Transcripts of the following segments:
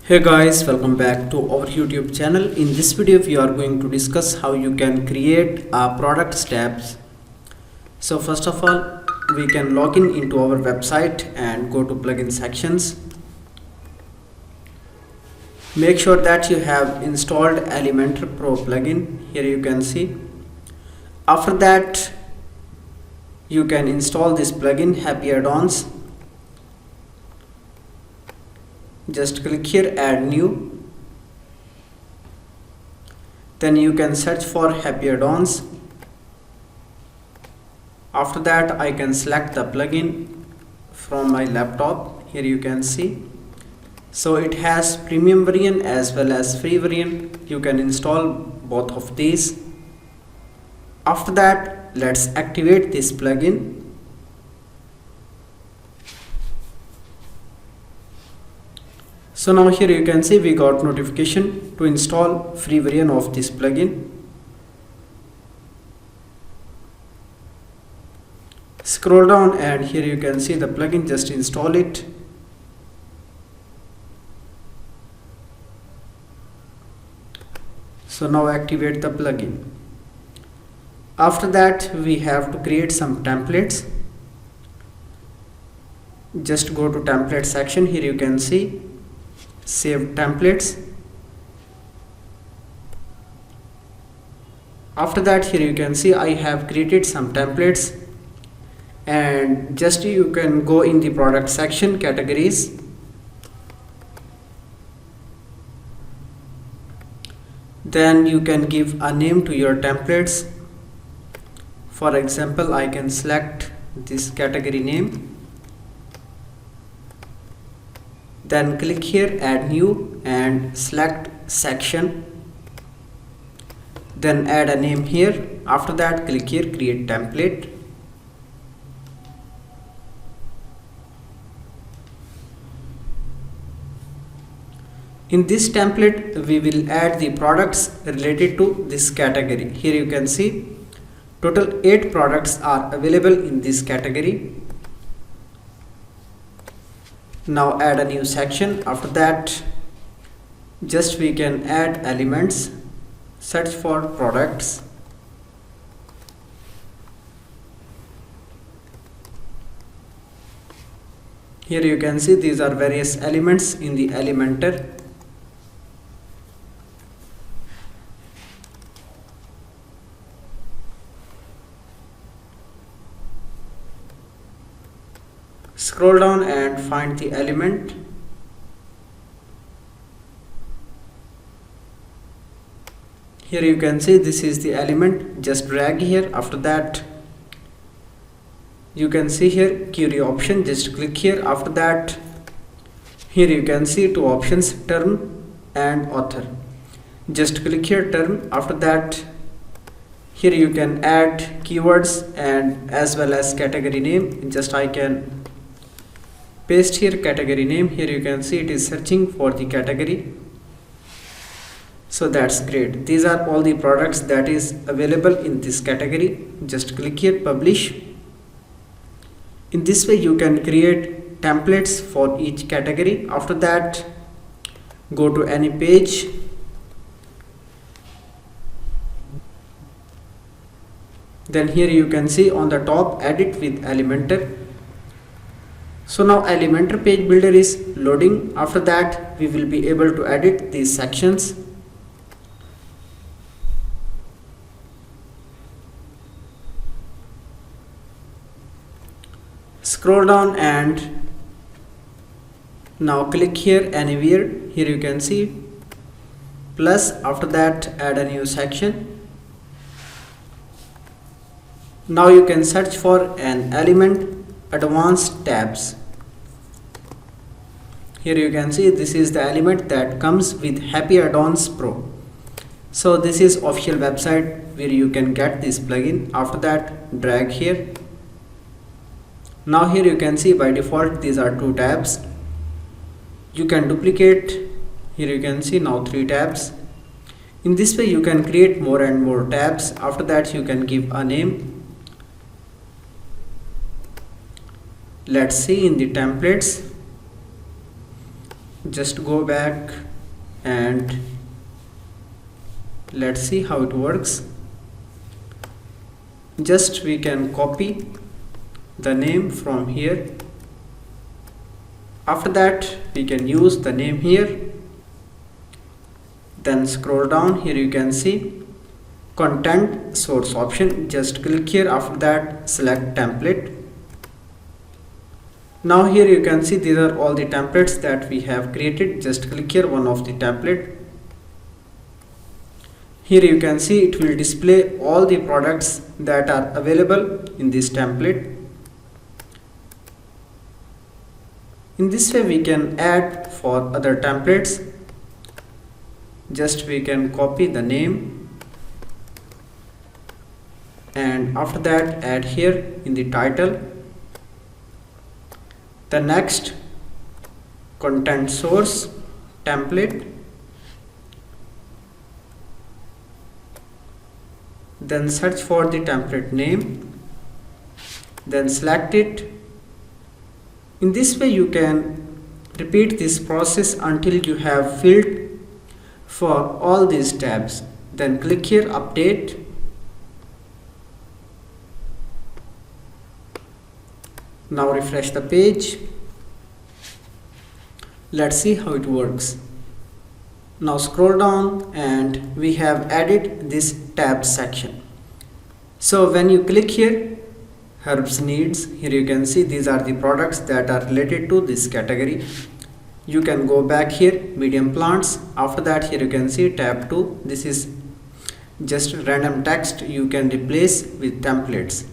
Hey guys, welcome back to our YouTube channel. In this video we are going to discuss how you can create a product tabs. So first of all, we can log in into our website and go to plugin sections. Make sure that you have installed Elementor Pro plugin. Here you can see. After that, you can install this plugin, Happy Add-ons. Just click here, add new. Then you can search for Happy Add-ons. After that, I can select the plugin from my laptop. Here you can see. So it has premium variant as well as free variant. You can install both of these. After that, let's activate this plugin. So now here you can see we got notification to install free variant of this plugin. Scroll down and here you can see the plugin, just install it. So now activate the plugin. After that, we have to create some templates. Just go to template section. Here you can see save templates. After that, here you can see I have created some templates, and just you can go in the product section, categories. Then you can give a name to your templates. For example, I can select this category name. Then click here, add new, and select section. Then add a name here. After that, click here, create template. In this template, we will add the products related to this category. Here you can see total 8 products are available in this category. Now add a new section. After that, just we can add elements, search for products. Here you can see these are various elements in the Elementor. Scroll down and find the element. Here you can see this is the element. Just drag here. After that, you can see here query option. Just click here. After that, here you can see two options, term and author. Just click here, term. After that, here you can add keywords and as well as category name. Just I can paste here category name. Here you can see it is searching for the category. So that's great. These are all the products that is available in this category. Just click here, publish. In this way you can create templates for each category. After that, go to any page. Then here you can see on the top, edit with Elementor. So now Elementor page builder is loading. After that, we will be able to edit these sections. Scroll down and now click here anywhere. Here you can see plus. After that, add a new section. Now you can search for an element, advanced tabs. Here you can see this is the element that comes with Happy Add-ons Pro. So this is official website where you can get this plugin. After that, drag here. Now here you can see by default these are 2 tabs. You can duplicate. Here you can see now 3 tabs. In this way you can create more and more tabs. After that, you can give a name. Let's see in the templates. Just go back and let's see how it works. Just we can copy the name from here. After that we can use the name here. Then scroll down, here you can see content source option. Just click here, after that select template. Now here you can see these are all the templates that we have created. Just click here one of the template. Here you can see it will display all the products that are available in this template. In this way we can add for other templates. Just we can copy the name and after that add here in the title. The next content source template, then search for the template name, then select it. In this way you can repeat this process until you have filled for all these tabs. Then click here update. Now refresh the page. Let's see how it works. Now scroll down and we have added this tab section. So when you click here herbs needs, here you can see these are the products that are related to this category. You can go back here medium plants. After that here you can see tab 2. This is just random text you can replace with templates.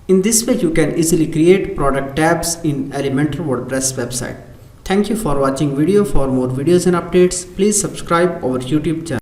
In this way you can easily create product tabs in Elementor WordPress website. Thank you for watching video. For more videos and updates, please subscribe our YouTube channel.